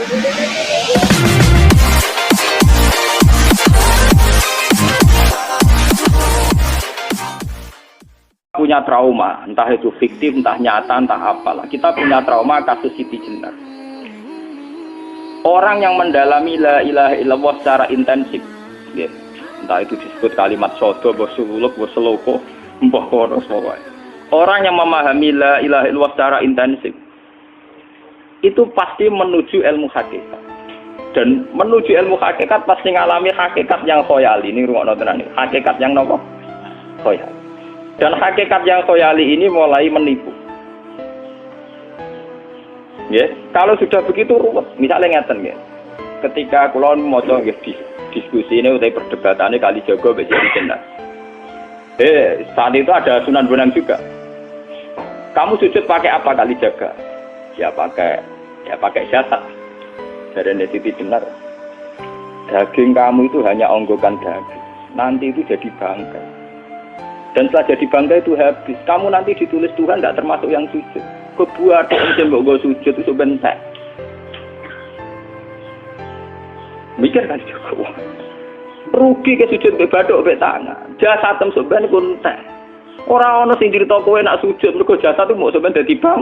Punya trauma, entah itu fiktif, entah nyata, entah apalah. Kita punya trauma kasus Siti Jenar. Orang yang mendalami la ilaha illallah secara intensif, ya, entah itu disebut kalimat sodo, bosuluk, boseloko, mbah kono semua. Orang yang memahami la ilaha illallah secara intensif, itu pasti menuju ilmu hakikat. Dan menuju ilmu hakikat pasti ngalami hakikat yang khoyali. Ini rungokno tenan iki. Hakikat yang nopo? Khoyali. Dan hakikat yang khoyali ini mulai menipu. Ya, kalau sudah begitu ruwet. Misalnya ngeten ya. Ketika kula maca nggih diskusi ini utai perdebatannya Kalijaga mbek Siti Jenar. Saat itu ada Sunan Bonang juga. Kamu sujud pakai apa Kalijaga? Ya pakai jasad. Dari Siti Jenar. Daging kamu itu hanya onggokan daging. Nanti itu jadi bangkai. Dan setelah jadi bangga itu habis. Kamu nanti ditulis Tuhan tidak termasuk yang sujud. Kebuat yang mbok sujud itu bentek. Mikir kan juga. Rugi ke sujud mbek bathuk mbek tangan. Jasad tem sampean iku entek. Ora ana sing crita kowe nak sujud mergo jasad itu mau sampean dadi bang.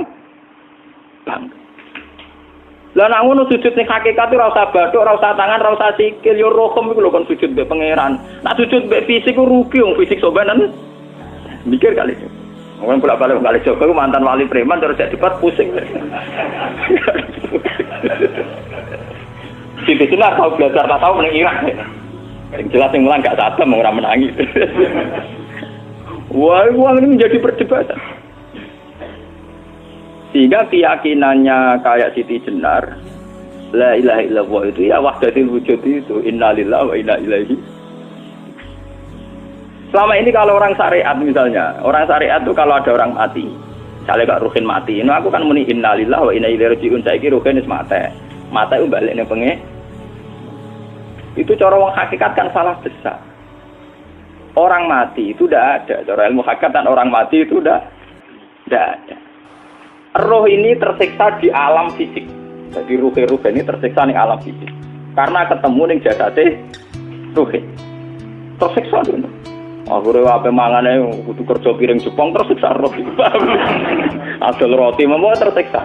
Lah nek ngono sujud ning hakikat ora usah bathuk, ora usah tangan, ora usah sikil, yo rohem iku lho kon sujud mbek pangeran. Nak sujud mbek fisik ku rugi wong fisik sampean. Mikir kali itu. Mungkin bolak-balik kali Joko mantan wali preman terus jadi debat pusing. Siti Jenar tahu belajar tak tahu menang Irak. Yang jelas yang mulang gak sadar mau orang menangi. Wah, ini menjadi perdebatan. Sehingga keyakinannya kayak Siti Jenar, la ilaha illallah itu ya wahdatul wujud itu, innalillahi wa inna ilaihi. Selama ini kalau orang syariat misalnya, orang syariat itu kalau ada orang mati, misalnya Kak Ruhin mati, ini aku kan muni innalillahi wa inna ilaihi raji'un, saiki Ruhin wis mate itu balik ning pengen. Itu cara wong hakikat kan salah besar. Orang mati itu tidak ada, cara ilmu hakikat dan orang mati itu tidak ada. Roh ini tersiksa di alam fisik. Jadi ruh ini tersiksa di alam fisik. Karena ketemu ning jasate Ruhin. Tersiksa dulu. Akhirnya apa mangane kudu kerja piring Jepang tersiksa roh. Asal roti mau tersiksa.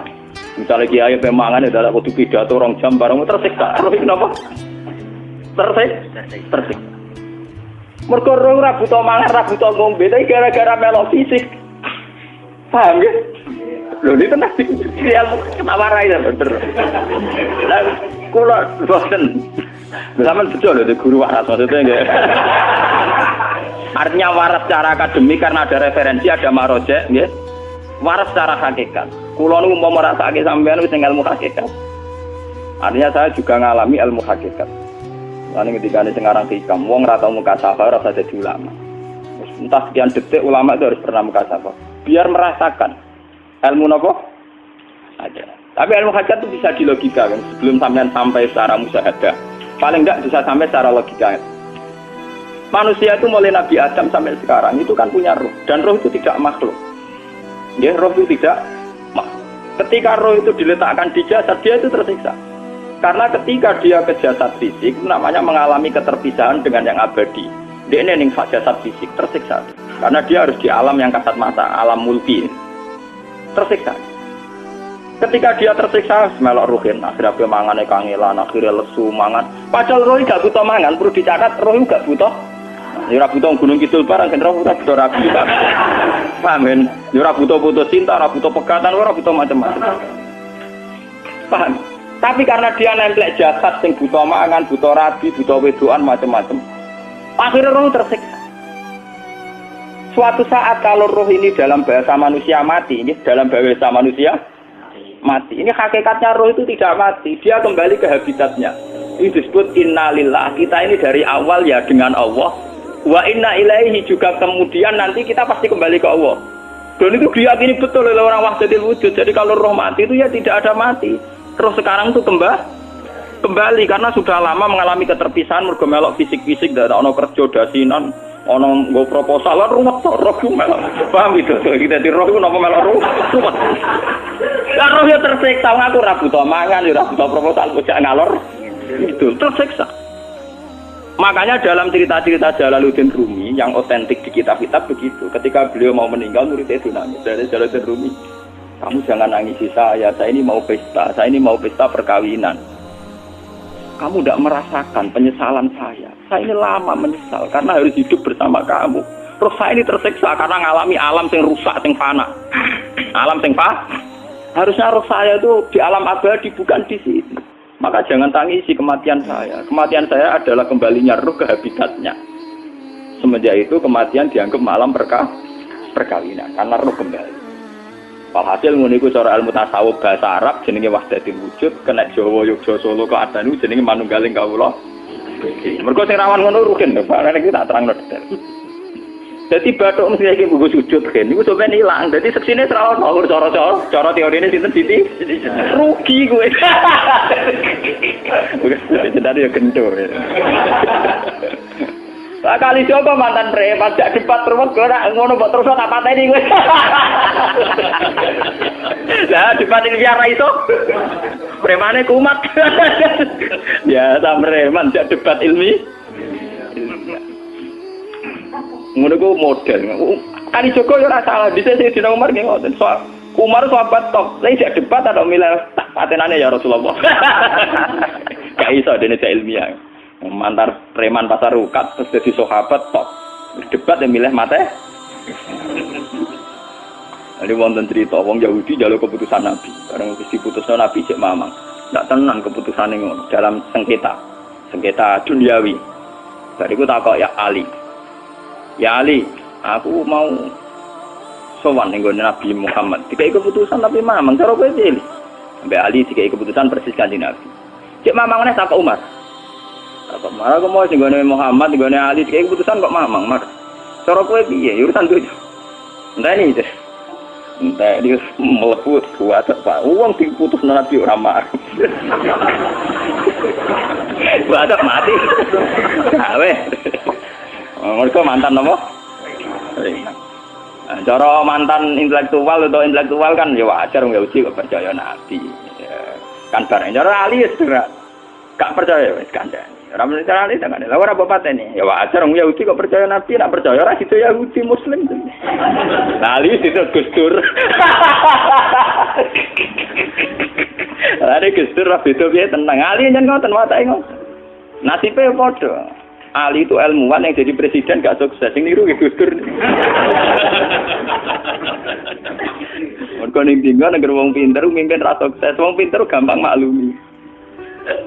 Misalnya kiai pemangan ada kudu pidato 2 jam bareng tersiksa. Roh kenapa? Tersiksa. Mergo roh ora buta mangan, ora buta ngombe, tapi gara-gara melok fisik. Paham ya? Lho ini tenang sih, ilmu kenawarai ya bener. Lah kula boten. Sampeyan betul lho guru waras maksudnya nggih. Artinya waras secara akademik karena ada referensi, ada marojek, nggih. Waras secara hakikat. Kula niku umpama rasake sampeyan wis ilmu hakikat. Artinya saya juga ngalami ilmu hakikat. Lan ketika ini sekarang hikam, wong ora tau mukasafah ora usah jadi ulama. Entah sekian detik ulama itu harus pernah mukasafah. Biar merasakan ilmu nopo ada. Tapi ilmu hakikat itu bisa dilogika kan sebelum sampai secara musyahadah. Paling enggak bisa sampai secara logika. Manusia itu mulai Nabi Adam sampai sekarang itu kan punya roh dan roh itu tidak makhluk. Ya, roh itu tidak makhluk. Ketika roh itu diletakkan di jasad dia itu tersiksa. Karena ketika dia ke jasad fisik namanya mengalami keterpisahan dengan yang abadi. Dia ini ning jasad fisik tersiksa. Karena dia harus di alam yang kasat mata, alam mulki. Tersiksa. Ketika dia tersiksa, melok ruhin, akhirnya dia mangane kangelan, akhirnya lesu mangan. Padahal roh gak butuh mangan, perlu dicatat roh gak butuh. Ya ora butuh gunung kidul barang, kan roh ora butuh rabi. Paham kan? Ya ora butuh putus cinta, ora butuh pegatan, ora butuh macam-macam. Paham? Tapi karena dia nemplek jasad sing butuh mangan, butuh rabi, butuh wedoan macam-macam. Akhirnya roh tersiksa. Suatu saat kalau roh ini dalam bahasa manusia mati, ini dalam bahasa manusia mati. Ini hakikatnya roh itu tidak mati, dia kembali ke habitatnya. Ini disebut innalillah. Kita ini dari awal ya dengan Allah. Wa inna ilaihi juga kemudian nanti kita pasti kembali ke Allah. Dan itu diyakini betul oleh orang wahdatul wujud. Jadi kalau roh mati itu ya tidak ada mati. Roh sekarang itu kembali karena sudah lama mengalami keterpisahan mergo melok fisik-fisik dan ono kerja dasinan, ono nggo proposal ruwet roh melok. Paham itu? Kita di roh itu napa melok ruwet. Lah roh yo tersiksa, aku ora butuh mangan, ora butuh proposal, bocah ngalor. Itu tersiksa. Makanya dalam cerita-cerita Jalaluddin Rumi yang otentik di kitab-kitab begitu. Ketika beliau mau meninggal, muridnya itu nangis. Dari Jalaluddin Rumi, kamu jangan nangisi saya ini mau pesta, saya ini mau pesta perkawinan. Kamu tidak merasakan penyesalan saya ini lama menyesal karena harus hidup bersama kamu. Terus saya ini tersiksa karena ngalami alam yang rusak, yang fana. Alam yang fana. Harusnya roh saya itu di alam abadi, bukan di sini. Maka jangan tangisi kematian saya. Kematian saya adalah kembalinya roh ke habitatnya. Semenjak itu kematian dianggap malam perkawinan karena roh kembali. Walhasil ngono iku cara ilmu tasawuf bahasa Arab jenenge wahdatul wujud, kena Jawa Yogya Solo kok adane jenenge manunggaling kawula. Mergo sing rawan ngono rugen to, Pak. Nek iki tak terangno detail. Dadi bathuk mesti iki buku sujud kan niku sampeyan ilang. Dadi seksine ora ono cara teorine sinten Siti? Rugi kowe. Jadi ya kentur. Pak kali Joko mantan preman jak debat terus ora ngono mbok terus tak pateni kowe. Lah debat ini biar iso. Premane kumat. Ya ta preman jak debat ilmi. Ngono ku model. Kali Joko yo ora salah, dise Dina Umar nggih ngoten. Soal Umar sahabat top. Lah jak debat atau milih patenane ya Rasulullah. Gak iso dene ilmiah. Mantar preman pasar rukat terus jadi sahabat top debat yang milih mate. Ada wonten cerita wong Yahudi jaluk keputusan Nabi karena diputusno Nabi cek mamang ndak tenang keputusane ngono dalam sengketa duniawi. Bariku takok ya Ali, aku mau sowan ning Nabi Muhammad dikai keputusan tapi mamang cara kowe pilih sampai Ali dikai keputusan persis kanjeng Nabi cek mamang neh takok Umar. Apa marah aku mau singgone Muhammad, singgone Ali, kayak keputusan kok mamang, mar. Cara kowe piye? Urusan duit. Entah ini deh. Entah dia meleput kuat apa. Uang diputus Nabi ora mar. Ada mati. Awe. Mereka mantan apa? Cara mantan intelektual atau intelektual kan ya wajar wong Yahudi kok percaya Nabi. Kan bareng cara Ali ya gak percaya wis kandhane. Ora percaya Ali tenan. Lah ora bapatene. Ya wajar wong Yahudi kok percaya Nabi, nak percaya ora situ Yahudi Muslim. Lah Ali situ Gus Dur. Are Gus Dur beda piye tenang. Ali nyen ngoten watake ngoten. Nasibe padha. Ali itu ilmuwan yang jadi presiden gak sukses. Sing niru Gus Dur. Mergo ning dinggo negara wong pinter mimpin ra sukses. Wong pinter gampang maklumi.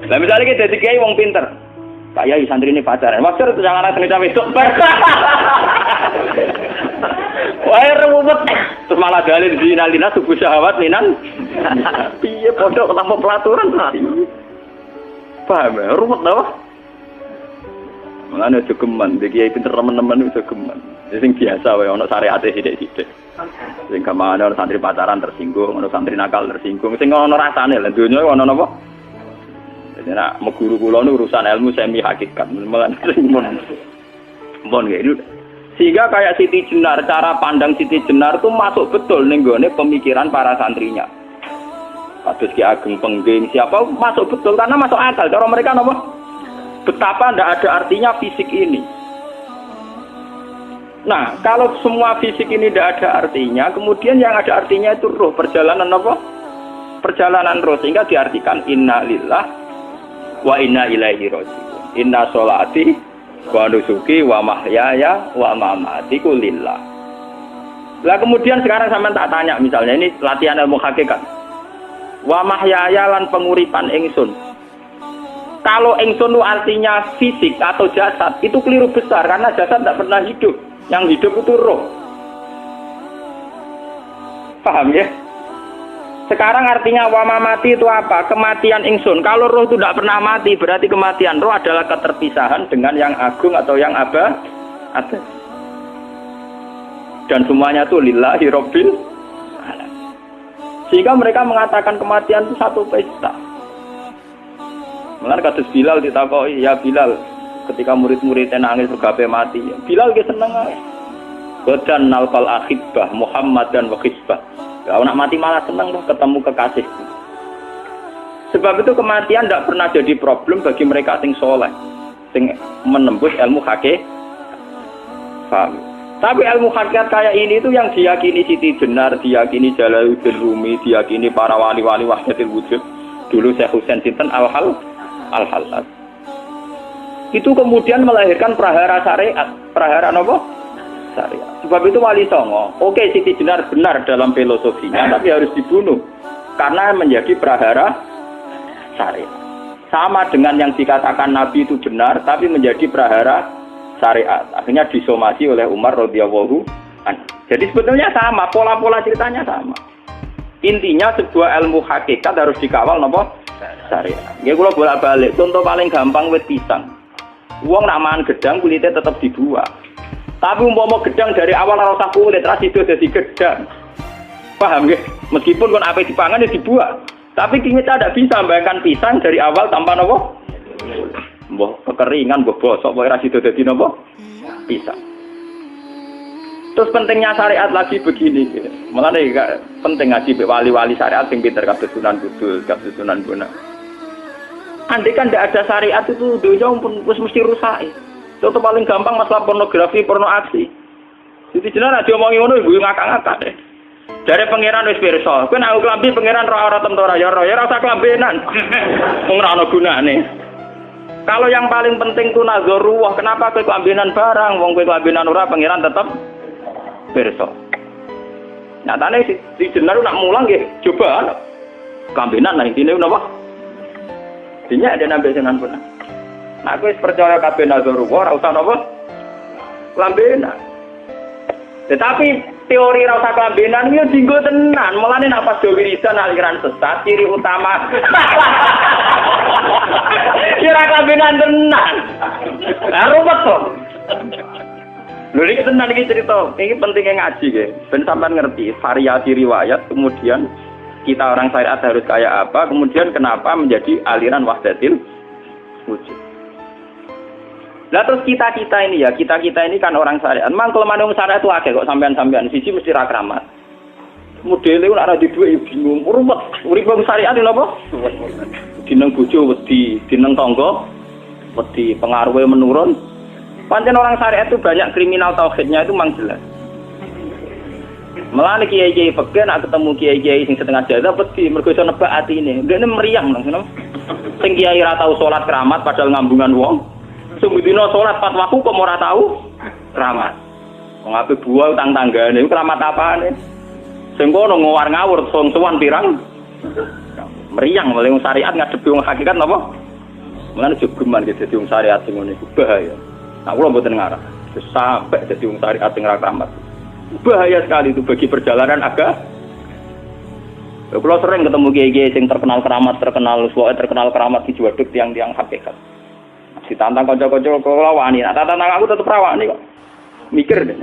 Lah misalnya kita jadi kiai wong pinter. Pak Yai santri ini pacaran. Wajar itu jangan anak cerita besok. Wah ruwet. Terus malah dalil zinalina subuh syahwat minan. Piye pondok tanpa pelaturan. Paham ya? Ruwet tau. Mulane aja geman, iki kiai pinter teman-teman iso geman. Sing biasa wae ana syariate sithik-sithik. Sing gamane ana santri pacaran tersinggung, ana santri nakal tersinggung. Sing ana rasane lha donya ana napa? Nek meguru kula nu urusan ilmu semi hakikat. Mon gitu. Sehingga kayak Siti Jenar, cara pandang Siti Jenar itu masuk betul ning gone pemikiran para santrinya. Kados Ki Ageng Pengging siapa masuk betul karena masuk akal. Cara mereka napa? Betapa ndak ada artinya fisik ini. Nah, kalau semua fisik ini tidak ada artinya, kemudian yang ada artinya itu roh, perjalanan apa? Perjalanan roh, sehingga diartikan inna lillah wa inna ilaihi raji'un. Inna sholati wa nusuki wa mahyaya wa mamati lillah. Lah kemudian sekarang sampean tak tanya misalnya ini latihan ilmu hakikat. Wa mahyaya lan penguripan ingsun. Kalau ingsun artinya fisik atau jasad, itu keliru besar karena jasad tidak pernah hidup. Yang hidup itu roh. Paham ya? Sekarang artinya wama mati itu apa? Kematian ingsun. Kalau roh itu tidak pernah mati, berarti kematian roh adalah keterpisahan dengan yang agung atau yang abadi. Dan semuanya itu lillahi rabbil alamin. Sehingga mereka mengatakan kematian itu satu pesta. Mulane kados Bilal ditakoki, ya Bilal, ketika murid-muridnya nangis bergape mati, Bilal ge seneng ae. Godan nalqal akhibah Muhammad dan wa khibah. Kalau nak mati malah senang tuh ketemu kekasihku. Sebab itu kematian tidak pernah jadi problem bagi mereka sing soleh, sing menembus ilmu hakikat. Paham? Tapi ilmu hakikat kayak ini itu yang diyakini Siti Jenar, diyakini Jalaluddin Rumi, diyakini para wali-wali wahdatul wujud. Dulu Syekh Husain Sinten Al-Halal. Itu kemudian melahirkan prahara syariat. Prahara apa? Syariat. Sebab itu Wali Songo, oke Siti Jenar benar dalam filosofinya, tapi harus dibunuh karena menjadi prahara syariat. Sama dengan yang dikatakan Nabi itu benar, tapi menjadi prahara syariat. Akhirnya disomasi oleh Umar radhiyallahu anhu. Jadi sebetulnya sama, pola-pola ceritanya sama. Intinya sebuah ilmu hakikat harus dikawal napa? Syariat. Nggih kula bolak-balik, contoh paling gampang wit pisang. Wong nak mangan gedang kulitnya tetap dibuang. Tapi umpama gedang dari awal ora usah kulit, terus itu dadi gedang. Paham nggih? Meskipun kon ape dipangan ya dibuang. Tapi kita tidak bisa membayangkan pisang dari awal tanpa napa? Mbah kekeringan, mbah bosok, kok ora sida dadi napa? Pisang. Terus pentingnya syariat lagi begini, gitu. Mulane penting ngaji wali-wali syariat sing pinter kados Sunan Kudus, kados Sunan Bonang. Andai kan tidak ada syariat itu dunia pun mesti rusak. Contoh paling gampang masalah pornografi, porno aksi. Jadi jenengan aja omongi ngono ibu ngakak-ngakak deh. Dari pangeran wis pirsa, kowe nek klambi pangeran ro ora tentu ora ya ora usah klambenan. Wong ora ana gunane. Kalau yang paling penting ku nazarullah, kenapa kowe klambenan barang? Wong kowe klambenan ora pangeran tetep pirsa. Nyatane si jenar nak mulang nggih coba klambenan lah intine napa? Dinya ada nabi Sunan Bonang. Nah, aku percaya kabeh nazarullah ora usah napa? Klambenan. Tetapi teori ra usah klambenan iki dienggo tenan. Mulane nek pas wiridan aliran sesat ciri utama. Kira klambenan tenan. Lah ruwet to. Lho iki tenan iki cerita. Iki pentingnya ngaji nggih. Ben sampean ngerti variasi riwayat, kemudian kita orang syariat harus kayak apa, kemudian kenapa menjadi aliran wahdatil wujud. Lah terus kita ini ya, kita ini kan orang syariat. Memang kelemahan orang syariat itu akeh kok sampean-sampean siji mesti ra kramat. Modele ora di duwe bingung, ruwet. Urip wong syariat lho apa? Dineng bojo wedi, dineng tangga wedi, pengaruhe menurun. Pancen orang syariat itu banyak kriminal tauhidnya itu memang jelas. Melane kiai-kiai peken nak ketemu kiai-kiai sing setengah jadah wedi mergo iso nebak atine. Ndekne meriang nang ngono. Sing kiai ra tau salat keramat padahal ngambungan wong. Sumudina salat pas waktu kok ora tau keramat. Wong ape buah utang tanggane iku keramat apane? Sing kono ngawur-ngawur sowan pirang. Meriang oleh wong syariat ngadepi wong hakikat napa? Mulane jogeman iki dadi wong syariat sing ngene iku bahaya. Nah kula mboten ngarah. Sampai dadi wong syariat sing ra keramat. Bahaya sekali itu bagi perjalanan agama. Kalau sering ketemu kiai-kiai yang terkenal keramat di Juwaduk tiang-tiang hakikat. Ditantang kanca-kanca kula wani, tantang aku tetep rawani kok. Mikir deh.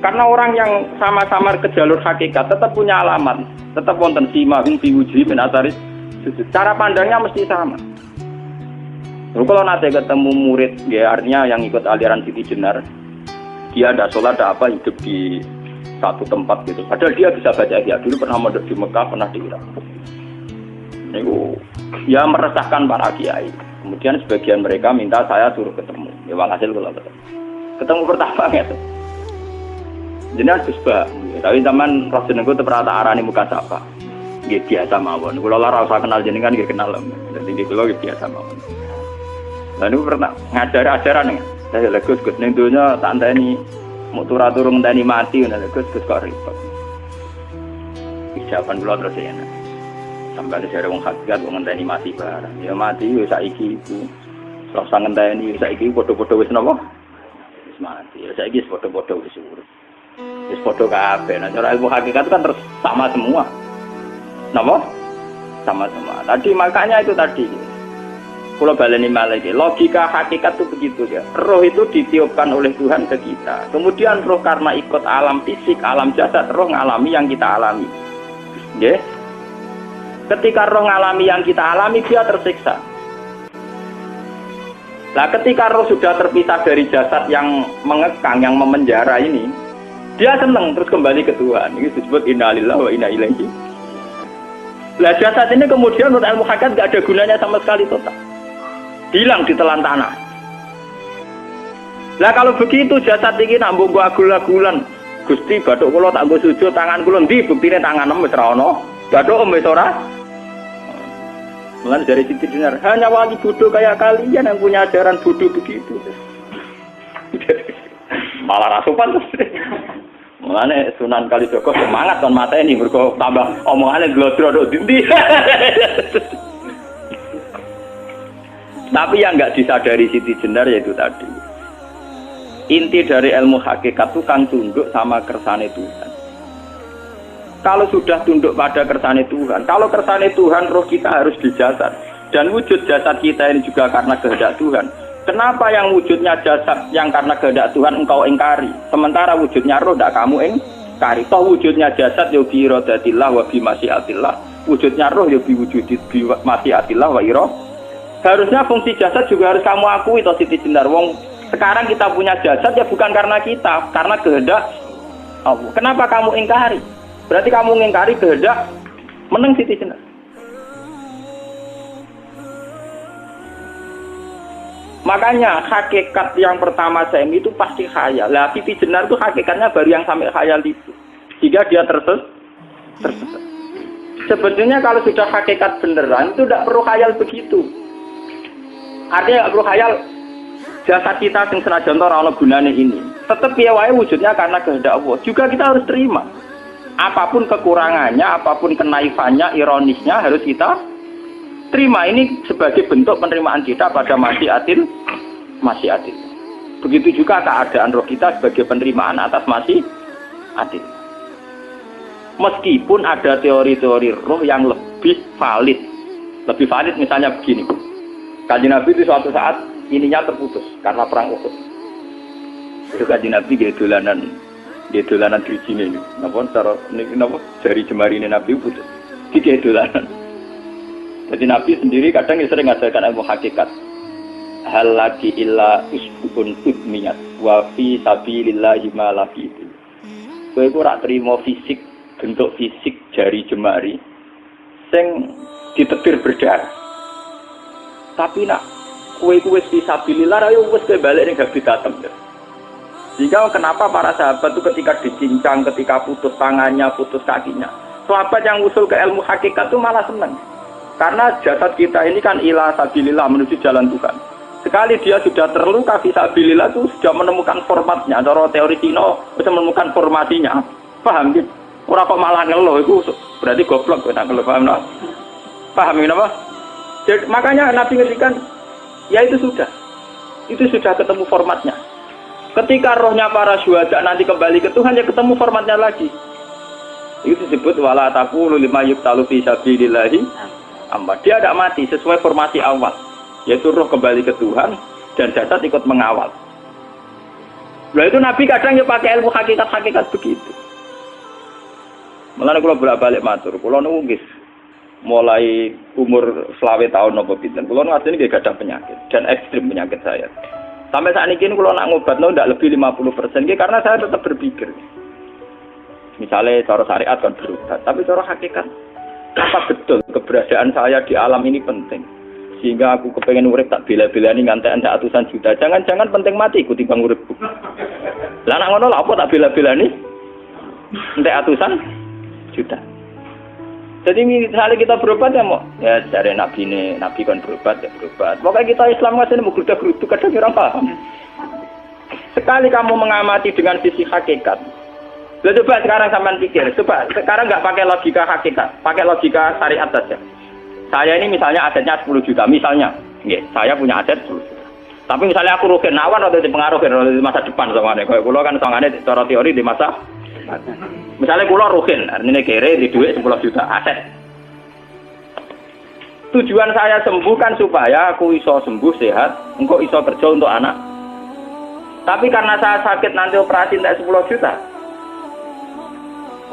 Karena orang yang sama-sama ke jalur hakikat tetap punya alamat, tetap wonten simahum fi wujuhi min atharis sujud. Cara pandangnya mesti sama. Kalau nanti ketemu murid, ya artinya yang ikut aliran Siti Jenar, dia ada sholat, ada apa, hidup di satu tempat gitu. Padahal dia bisa baca ihya. Dulu pernah mondok di Mekah, pernah di Irak. Itu ya meresahkan para kiai. Kemudian sebagian mereka minta saya suruh ketemu. Ya walhasil kalau ketemu pertama gitu. Jenengan Gus Ba, tapi zaman roh jenengku tetep rata arani muka sapa. Nggih biasa mawon. Kula ora usah kenal jenengan nggih kenal. Dadi kula nggih biasa mawon. Lah niku pernah ngajari ajaran. Saya Gus ning donya tak enteni mau turun ngenteni mati ngono Gus kok ribet. Ijaban kula terus ya. Sampai ada wong hakikat wong ngenteni mati barang. Ya mati wis saiki iku. Ora usah ngenteni saiki padha-padha wis napa? Wis mati. Ya saiki wis padha-padha wis urip. Wis padha kabeh. Nah cara ilmu hakikat kan terus sama semua. Napa? Sama semua. Tadi makanya itu tadi. Kalau baleni malaikat, logika hakikat itu begitu ya. Roh itu ditiupkan oleh Tuhan ke kita. Kemudian roh karena ikut alam fisik, alam jasad, roh ngalami yang kita alami. Ya. Ketika roh ngalami yang kita alami, dia tersiksa. Nah, ketika roh sudah terpisah dari jasad yang mengekang, yang memenjara ini, Dia senang terus kembali ke Tuhan. Ini disebut innalillahi wa inna ilaihi. Lah jasad ini kemudian menurut ilmu hakikat nggak ada gunanya sama sekali total. Hilang di telan tanah. Lah kalau begitu jasad ini nak mbok agul-agulan. Gusti bathuk kula tak nggo sujud tangan kula ndi buktine tanganem wis ra ono. Bathuk wis ora. Mulane dari Siti Jenar, hanya wali bodoh kayak kalian yang punya ajaran bodoh begitu. Malah rasupan terus. Mulane Sunan Kalijaga semangat kon mateni mergo tambah omongane glodro nduk ndi. Tapi yang enggak disadari Siti Jenar yaitu tadi. Inti dari ilmu hakikat itu kan tunduk sama kersane Tuhan. Kalau sudah tunduk pada kersane Tuhan, kalau kersane Tuhan roh kita harus di jasad. Dan wujud jasad kita ini juga karena kehendak Tuhan. Kenapa yang wujudnya jasad yang karena kehendak Tuhan engkau ingkari? Sementara wujudnya roh tidak kamu ingkari. Toh wujudnya jasad ya bi iradatillah wa bi masyiatillah. Wujudnya roh ya bi wujudit bi masyiatillah wa ira. Harusnya fungsi jasad juga harus kamu akui toh Siti Jenar. Wong sekarang kita punya jasad ya bukan karena kita, karena kehendak Allah. Kenapa kamu ingkari? Berarti kamu ingkari kehendak meneng Siti Jenar. Makanya hakikat yang pertama saya itu pasti khayal. Lah Siti Jenar itu hakikatnya baru yang sampai khayal itu. Jika dia tersesat. Sebetulnya kalau sudah hakikat beneran itu tidak perlu khayal begitu. Artinya tidak perlu khayal. Jasad kita yang senajan ora ana gunane ini. Tetap piye wae wujudnya karena kehendak Allah. Juga kita harus terima. Apapun kekurangannya, apapun kenaifannya, ironisnya harus kita terima. Ini sebagai bentuk penerimaan kita pada masyiatil. Begitu juga keadaan roh kita sebagai penerimaan atas masyiatil. Meskipun ada teori-teori roh yang lebih valid. Lebih valid misalnya begini. Kanjeng Nabi itu suatu saat ininya terputus karena perang Uhud. Itu Kanjeng Nabi dia dolanan drijine ini. Napa cara niki napa jari jemari ini Nabi putus. Iki dolanan. Jadi Nabi sendiri kadang sering ngajarkan ilmu hakikat. Hal lagi illa usbun udmiyat wa fi sabilillahi ma lafitu. Kowe ora trimo fisik, bentuk fisik jari jemari sing ditebir berdarah. Tapi nak kowe wis fisabilillah ayo wis balik ning habitatem. Jika kenapa para sahabat itu ketika dicincang, ketika putus tangannya, putus kakinya, sahabat yang usul ke ilmu hakikat itu malah senang. Karena jasad kita ini kan ila sabilillah menuju jalan Tuhan. Sekali dia sudah terluka fisabilillah itu sudah menemukan formatnya. Cara teori Cina bisa menemukan formasinya. Paham gitu? Ora kok malah ngeluh itu berarti goblok kok ngeluh, paham no? Paham ini apa? Jadi, makanya Nabi ngertikan ya itu sudah ketemu formatnya. Ketika rohnya para syuhada nanti kembali ke Tuhan ya ketemu formatnya lagi. Itu disebut wala taqulu lima yuqtalu fi sabilillahi amma. Dia tidak mati sesuai formasi awal, yaitu roh kembali ke Tuhan dan jasad ikut mengawal. Nah itu Nabi kadang ya pakai ilmu hakikat begitu. Mulane kula bolak-balik matur, kula niku nggih mulai umur 20 tahun napa pinten. Kula ngadeni nggih gadah penyakit dan ekstrim penyakit saya. Sampai saat ini kula nak ngobatno ndak lebih 50% nggih karena saya tetap berpikir. Misalnya cara syariat kan berobat, tapi cara hakikat apa betul keberadaan saya di alam ini penting. Sehingga aku kepengen urip tak bela-belani ngantek ratusan juta. Jangan-jangan penting mati ikuti bang urip. Lah nak ngono lha apa tak bela-belani? Entek ratusan juta. Jadi misalnya kita berobat ya mau ya cari nabi kan berobat ya berobat. Pokoknya kita Islam nggak sih mau geruda-gerudu kadang orang paham. Sekali kamu mengamati dengan sisi hakikat, coba sekarang sampean pikir, coba sekarang nggak pakai logika hakikat, pakai logika syariat saja. Saya ini misalnya asetnya 10 juta, misalnya, saya punya aset 10 juta. Tapi misalnya aku rugi nawan atau dipengaruhi di masa depan sama nih, kalau kulo kan soalnya cara teori di masa. Misalnya kulo rugen, artinya kere di duit 10 juta aset. Tujuan saya sembuh kan supaya aku iso sembuh sehat, engkau iso kerja untuk anak. Tapi karena saya sakit nanti operasi tidak 10 juta.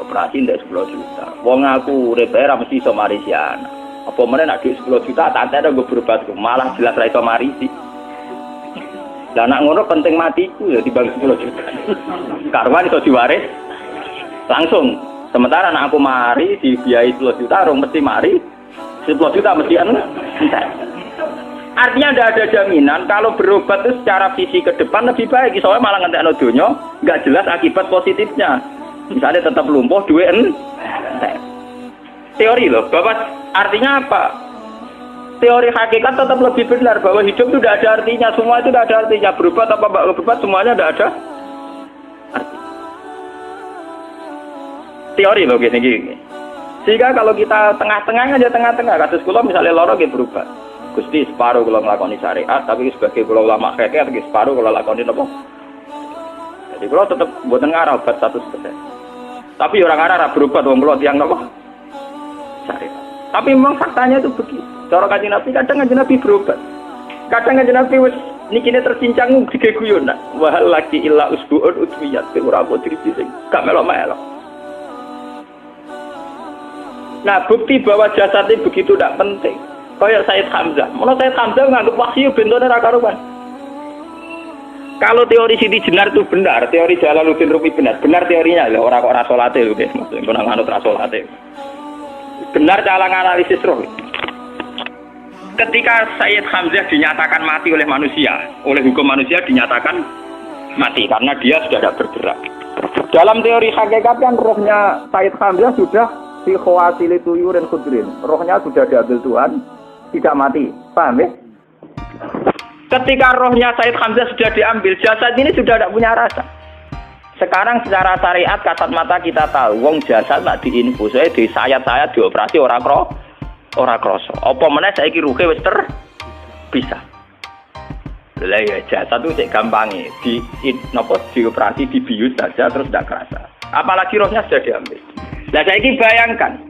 Operasi tidak 10 juta. Wong aku repair mesti iso marisi anak. Apa mana nak duit 10 juta, tak ada gue berobat, malah jelas ra iso marisi. Lah anak ngono penting matiku ya dibagi 10 juta. Karuan iso diwaris langsung. Sementara anak aku mari dibiayai 10 juta, rong mesti mari 10 juta mesti entek. Artinya tidak ada jaminan kalau berobat itu secara visi ke depan lebih baik. Soalnya malah ngentekno donya, nggak jelas akibat positifnya. Misalnya tetap lumpuh, duit entek. Teori loh, Bapak, artinya apa? Teori hakikat tetap lebih benar bahwa hidup itu tidak ada artinya, semua itu tidak ada artinya. Berobat apa enggak berobat semuanya tidak ada arti. Teori loh gini. Sehingga kalau kita tengah-tengah aja tengah-tengah, kasus kula misalnya loro nggih berobat. Gusti separuh kula nglakoni syariat, tapi sebagai kula ulama fikih iki separuh kula lakoni napa? Jadi kula tetep mboten ngarah obat 100%. Tapi orang ngarah berobat wong kula tiyang napa? Syariat. Tapi memang faktanya itu begitu. Cara Kanjeng Nabi kadang Kanjeng Nabi berobat. Kadang Kanjeng Nabi wis nikine tercincang dige guyon. Wahal laki illa usbuun utwiyat ora apa diri sing gak melok-melok. Nah, bukti bahwa jasad ini begitu tidak penting. Kayak Sayyid Hamzah. Mulai Sayyid Hamzah nganggep wahyu bentone ra karuan. Kalau teori Siti Jenar itu benar, teori Jalaluddin Rumi benar teorinya lho, ora kok ra salate lho, maksudnya kok nang anut ra salate. Benar cara analisis roh. Ketika Sayyid Hamzah dinyatakan mati oleh manusia, oleh hukum manusia dinyatakan mati karena dia sudah tidak bergerak. Dalam teori hakikat kan rohnya Sayyid Hamzah sudah fi khawasili tuyurin khudrin. Rohnya sudah diambil Tuhan, tidak mati. Paham ya? Ketika rohnya Sayyid Hamzah sudah diambil, jasad ini sudah tidak punya rasa. Sekarang secara syariat kasat mata kita tahu, wong jasad tak diinfus, di sayat-sayat dioperasi ora krasa. Apa meneh saiki ruhe wis bisa. Lah ya jasad itu cek gampange, dioperasi dibius saja terus tidak kerasa. Apalagi rohnya sudah diambil. Lah saiki bayangkan,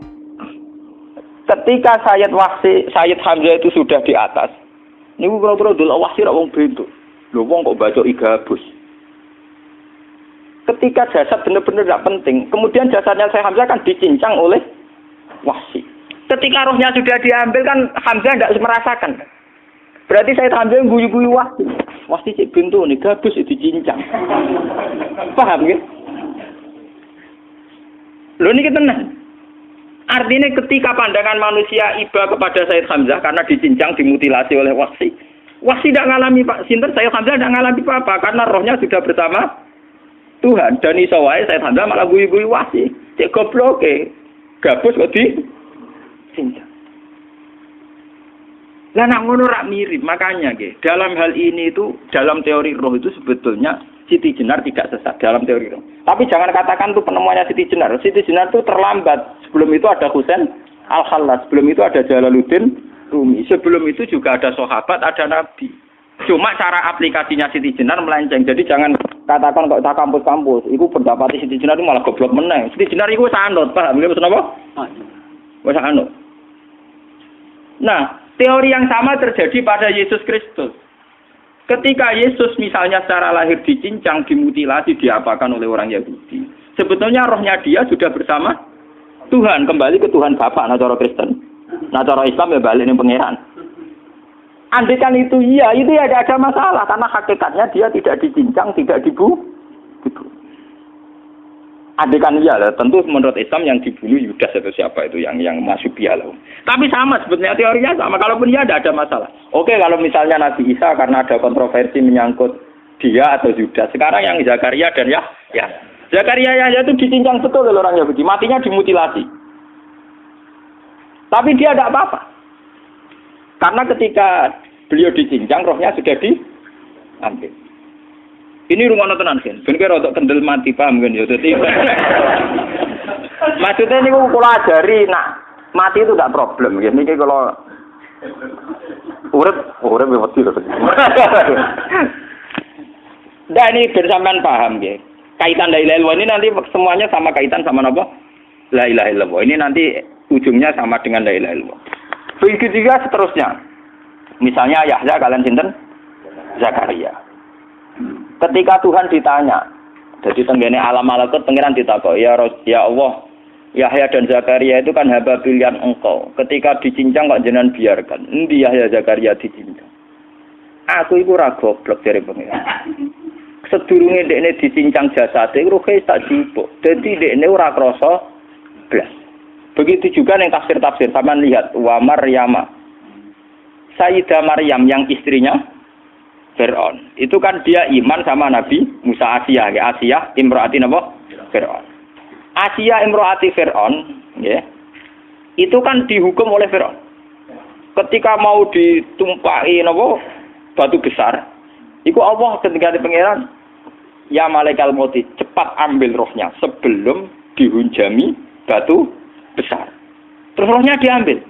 ketika Sayyid Hamzah itu sudah di atas, niku kira-kira delok wahsi ra wong bentuk. Lho wong kok baca igabus. Ketika jasad benar-benar tidak penting, kemudian jasadnya Sayyid Hamzah kan dicincang oleh wahsi. Ketika rohnya sudah diambil kan Hamzah tidak merasakan. Berarti Sayyid Hamzah guyu-guyu wahsi. Wahsi cek bentuk nih gabus dicincang. Paham ya? Lho niki tenan. Artinya ketika pandangan manusia iba kepada Sayyid Hamzah karena dicincang, dimutilasi oleh wahsi. Wahsi tidak mengalami Pak Sinten, Sayyid Hamzah tidak mengalami apa-apa karena rohnya sudah bersama Tuhan. Dan iso wae Sayyid Hamzah malah guyu-guyu wahsi. Cek gobloke. Gabus kok dicincang. Lah nak ngono rak mirip, makanya nggih. Dalam hal ini itu dalam teori roh itu sebetulnya Siti Jenar tidak sesat dalam teori roh. Tapi jangan katakan itu penemuannya Siti Jenar. Siti Jenar itu terlambat. Sebelum itu ada Husain Al-Khallas, sebelum itu ada Jalaluddin Rumi, sebelum itu juga ada sahabat, ada nabi. Cuma cara aplikasinya Siti Jenar melenceng. Jadi jangan katakan kok tak kampus-kampus, itu pendapat Siti Jenar itu malah goblok meneng. Siti Jenar itu wis anut, paham nggih maksud apa? Wis anut. Nah, teori yang sama terjadi pada Yesus Kristus. Ketika Yesus misalnya secara lahir dicincang, dimutilasi, diapakan oleh orang Yahudi. Sebetulnya rohnya dia sudah bersama Tuhan, kembali ke Tuhan Bapa, nah cara Kristen. Nah cara Islam ya balik ning pangeran. Andaikan itu iya, itu ya ada masalah karena hakikatnya dia tidak dicincang, tidak dibunuh. Andaikan iya lah, tentu menurut Islam yang dibunuh Yudas atau siapa itu yang masuk bialah. Tapi sama sebetulnya teorinya sama. Kalaupun iya ada masalah. Oke, kalau misalnya Nabi Isa karena ada kontroversi menyangkut dia atau Yudas. Sekarang yang Zakaria dan ya. Zakaria Yahya itu dicincang betul oleh orang Yahudi, matinya dimutilasi. Tapi dia tidak apa-apa. Karena ketika beliau dicincang, rohnya sudah diambil. Ini rumah tenan kan, ben kira untuk kendel mati paham kan ya. Dadi maksudnya niku kula ajari nak mati itu tidak problem nggih. Niki kalau urip wedi lho. Nah ini ben sampean paham nggih. Kaitan la ilaha illallah ini nanti semuanya sama kaitan sama apa? La ilaha illallah. Ini nanti ujungnya sama dengan la ilaha illallah. Begitu juga seterusnya. Misalnya Yahya kalian sinten? Zakaria. Ketika Tuhan ditanya, jadi tenggene alam malakut pangeran ditakok, ya Allah, Yahya dan Zakaria itu kan hamba pilihan engkau. Ketika dicincang kok jenengan biarkan. Endi Yahya Zakaria dicincang? Aku iku ora goblok jare pengen. Sedurunge dekne dicincang jasate ruhe tak jupuk. Dadi dekne ora krasa blas. Begitu juga yang tafsir-tafsir sampean lihat wa Maryama. Sayyidah Maryam yang istrinya Fir'aun. Itu kan dia iman sama Nabi Musa Asiyah, ya Asiyah imro'ati napa? Fir'aun. Asiyah imro'ati Fir'aun, ya. Itu kan dihukum oleh Fir'aun. Ketika mau ditumpaki napa? Batu besar. Iku Allah ketika di pangeran, ya malaikal mauti, cepat ambil rohnya sebelum dihunjami batu besar. Terus rohnya diambil.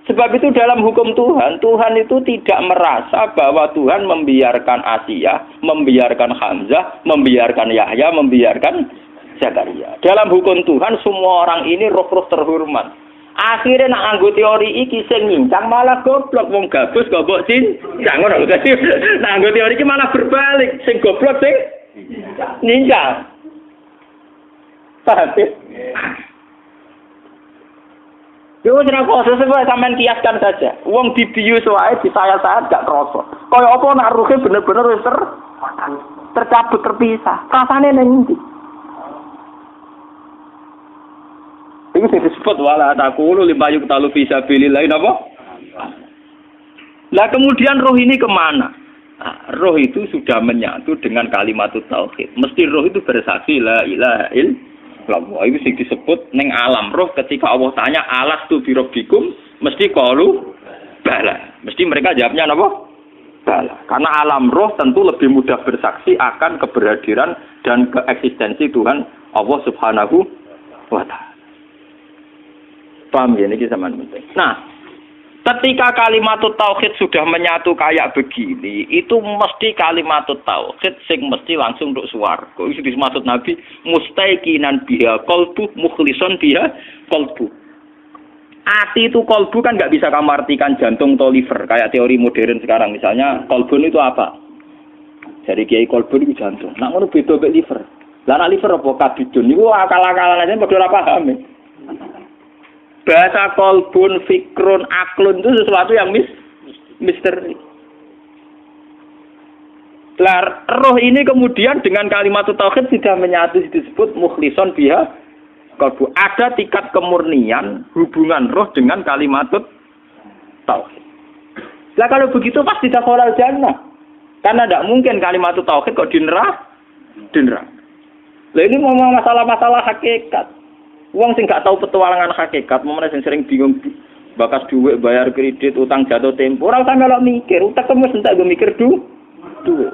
Sebab itu dalam hukum Tuhan, Tuhan itu tidak merasa bahwa Tuhan membiarkan Asiyah, membiarkan Hamzah, membiarkan Yahya, membiarkan Zakaria. Dalam hukum Tuhan semua orang ini roh-roh terhormat. Akhirnya nak anggo teori iki sing nyincang malah goblok wong gabus goblok cincang ngono lho. Nah anggo teori iki malah berbalik, sing goblok sing nyincang. Paham? Yo ora kok sesuai sampean kiaskan saja. Wong dibius wae disayat-sayat gak kroso. Kaya apa nak ruhe bener-bener wis tercabut terpisah. Rasane ning ndi? Iku sing disebut wala taqulu limayuk talu fi sabilillah napa? Lah kemudian roh ini kemana? Nah, roh itu sudah menyatu dengan kalimat tauhid. Mesti roh itu bersaksi la ilaha illallah. Itu sing disebut ning alam roh ketika Allah tanya alastu bi rabbikum mesti qalu bala. Mesti mereka jawabnya apa? Bala. Karena alam roh tentu lebih mudah bersaksi akan keberhadiran dan keeksistensi Tuhan Allah Subhanahu wa taala. Paham ya ini zaman penting. Nah, ketika kalimat tauhid sudah menyatu kayak begini, itu mesti kalimat tauhid sing mesti langsung untuk swarga. Itu dimaksud Nabi mustaiqinan biha qalbu mukhlishon biha qalbu. Ati itu qalbu kan nggak bisa kamu artikan jantung atau liver kayak teori modern sekarang misalnya qalbun itu apa? Jadi kiai qalbun itu jantung. Nak ngono beda mek liver. Lah nak liver apa kabidun niku akal-akalan aja padha ora paham. Bahasa kolbun, fikrun, aklun itu sesuatu yang misteri. Roh ini kemudian dengan kalimat tauhid sudah menyatu disebut mukhlishon biha qalbu. Ada tingkat kemurnian hubungan roh dengan kalimat tauhid. Lah kalau begitu pasti dakhalal jannah. Karena tidak mungkin kalimat tauhid kok di neraka. Lah ini ngomong masalah-masalah hakikat. Wong sing gak tahu petualangan hakikat, momene sing sering bingung bakas duit, bayar kredit, utang jatuh tempo, ora usah melok mikir, utek wis entek go mikir duit.